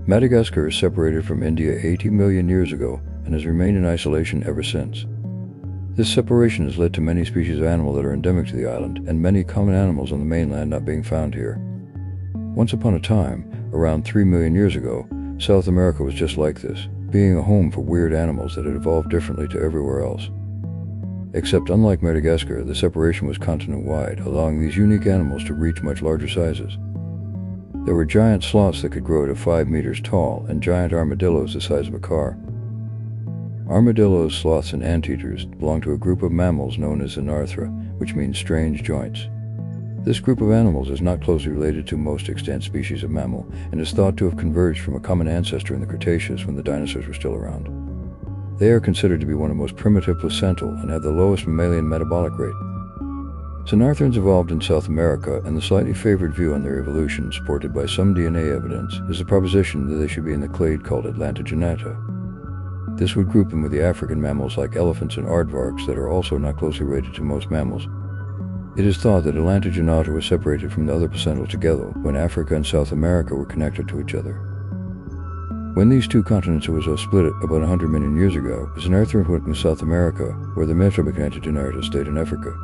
Madagascar is separated from India 80 million years ago and has remained in isolation ever since. This separation has led to many species of animal that are endemic to the island, and many common animals on the mainland not being found here. Once upon a time, around 3 million years ago, South America was just like this, being a home for weird animals that had evolved differently to everywhere else. Except unlike Madagascar, the separation was continent-wide, allowing these unique animals to reach much larger sizes. There were giant sloths that could grow to 5 meters tall, and giant armadillos the size of a car. Armadillos, sloths, and anteaters belong to a group of mammals known as Xenarthra, which means strange joints. This group of animals is not closely related to most extant species of mammal, and is thought to have converged from a common ancestor in the Cretaceous when the dinosaurs were still around. They are considered to be one of the most primitive placental and have the lowest mammalian metabolic rate. Xenarthrans evolved in South America, and the slightly favored view on their evolution, supported by some DNA evidence, is the proposition that they should be in the clade called Atlantogenata. This would group them with the African mammals like elephants and aardvarks that are also not closely related to most mammals. It is thought that Atlantogenata was separated from the other placental together when Africa and South America were connected to each other. When these two continents were split about 100 million years ago, Xenarthra went with South America, where the Atlantogenata stayed in Africa.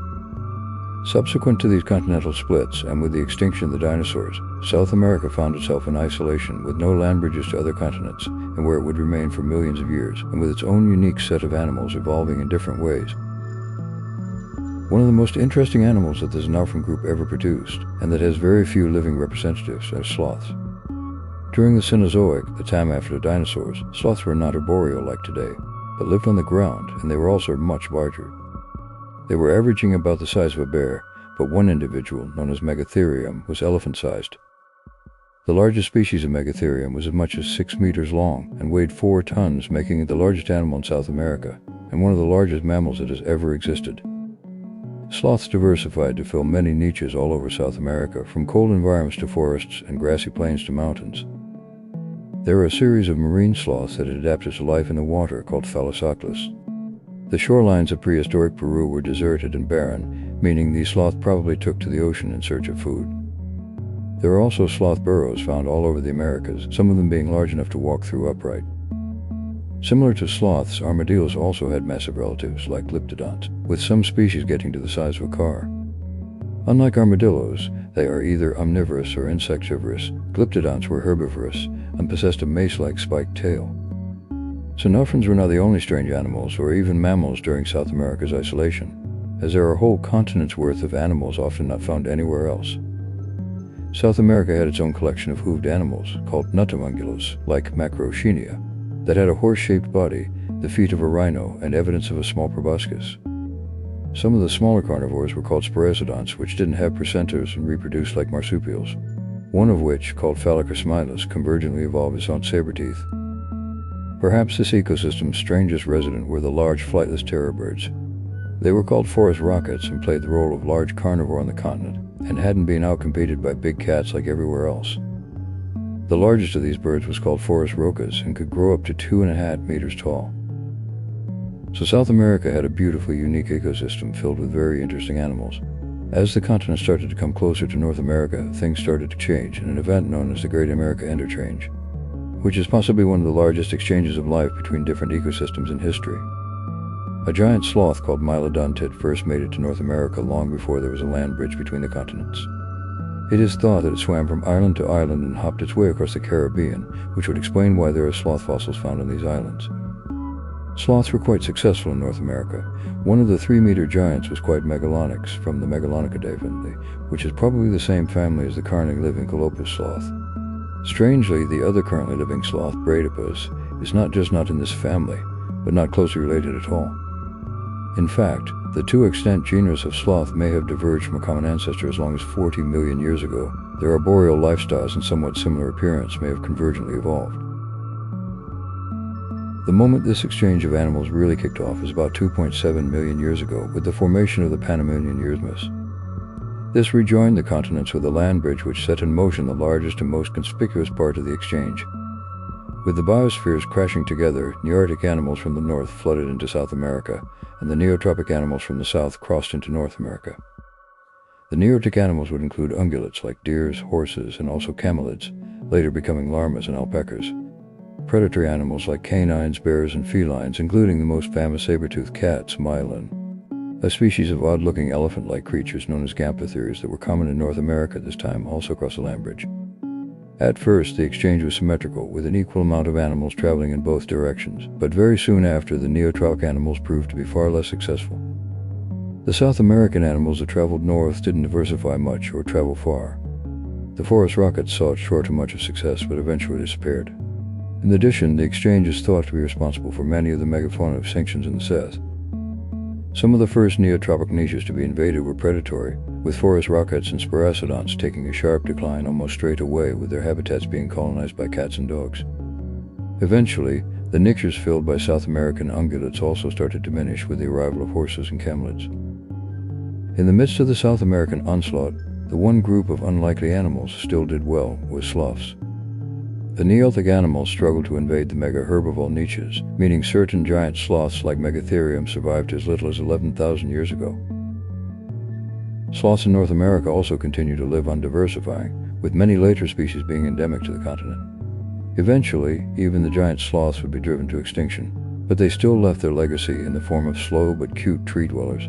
Subsequent to these continental splits, and with the extinction of the dinosaurs, South America found itself in isolation with no land bridges to other continents, and where it would remain for millions of years, and with its own unique set of animals evolving in different ways. One of the most interesting animals that the Xenarthran group ever produced, and that has very few living representatives, are sloths. During the Cenozoic, the time after the dinosaurs, sloths were not arboreal like today, but lived on the ground, and they were also much larger. They were averaging about the size of a bear, but one individual, known as Megatherium, was elephant-sized. The largest species of Megatherium was as much as 6 meters long and weighed 4 tons, making it the largest animal in South America, and one of the largest mammals that has ever existed. Sloths diversified to fill many niches all over South America, from cold environments to forests and grassy plains to mountains. There are a series of marine sloths that had adapted to life in the water called Thalassoclus. The shorelines of prehistoric Peru were deserted and barren, meaning these sloths probably took to the ocean in search of food. There are also sloth burrows found all over the Americas, some of them being large enough to walk through upright. Similar to sloths, armadillos also had massive relatives like glyptodonts, with some species getting to the size of a car. Unlike armadillos, they are either omnivorous or insectivorous. Glyptodonts were herbivorous and possessed a mace-like spiked tail. Xenarthrans were not the only strange animals or even mammals during South America's isolation, as there are whole continents worth of animals often not found anywhere else. South America had its own collection of hooved animals, called nuttimungulos, like Macrocenia, that had a horse-shaped body, the feet of a rhino, and evidence of a small proboscis. Some of the smaller carnivores were called Sparassodonts, which didn't have placentars and reproduced like marsupials, one of which, called Phalacrosmilus, convergently evolved its own saber teeth. Perhaps this ecosystem's strangest resident were the large flightless terror birds. They were called forest rockets and played the role of large carnivore on the continent, and hadn't been outcompeted by big cats like everywhere else. The largest of these birds was called Forest rocas and could grow up to 2.5 meters tall. So South America had a beautifully unique ecosystem filled with very interesting animals. As the continent started to come closer to North America, things started to change in an event known as the Great America Interchange, which is possibly one of the largest exchanges of life between different ecosystems in history. A giant sloth called Mylodontit first made it to North America long before there was a land bridge between the continents. It is thought that it swam from island to island and hopped its way across the Caribbean, which would explain why there are sloth fossils found on these islands. Sloths were quite successful in North America. One of the 3-meter giants was quite Megalonyx from the Megalonychidae family, which is probably the same family as the currently living Colobus sloth. Strangely, the other currently living sloth, Bradypus, is not just not in this family, but not closely related at all. In fact, the two extant genera of sloth may have diverged from a common ancestor as long as 40 million years ago. Their arboreal lifestyles and somewhat similar appearance may have convergently evolved. The moment this exchange of animals really kicked off was about 2.7 million years ago with the formation of the Panamanian Isthmus. This rejoined the continents with a land bridge which set in motion the largest and most conspicuous part of the exchange. With the biospheres crashing together, Nearctic animals from the north flooded into South America, and the Neotropic animals from the south crossed into North America. The Nearctic animals would include ungulates like deers, horses, and also camelids, later becoming llamas and alpacas. Predatory animals like canines, bears, and felines, including the most famous saber-toothed cats, myelin, a species of odd-looking elephant-like creatures known as gamphotheres that were common in North America at this time, also crossed the land bridge. At first, the exchange was symmetrical, with an equal amount of animals traveling in both directions, but very soon after, the neotropic animals proved to be far less successful. The South American animals that traveled north didn't diversify much or travel far. The forest rockets saw it short of much of success, but eventually disappeared. In addition, the exchange is thought to be responsible for many of the megafauna extinctions in the south. Some of the first neotropic niches to be invaded were predatory, with forest rockets and sparassodonts taking a sharp decline almost straight away, with their habitats being colonized by cats and dogs. Eventually, the niches filled by South American ungulates also started to diminish with the arrival of horses and camelids. In the midst of the South American onslaught, the one group of unlikely animals still did well was sloths. The Neolithic animals struggled to invade the mega-herbivore niches, meaning certain giant sloths like Megatherium survived as little as 11,000 years ago. Sloths in North America also continue to live undiversifying, with many later species being endemic to the continent. Eventually, even the giant sloths would be driven to extinction, but they still left their legacy in the form of slow but cute tree dwellers.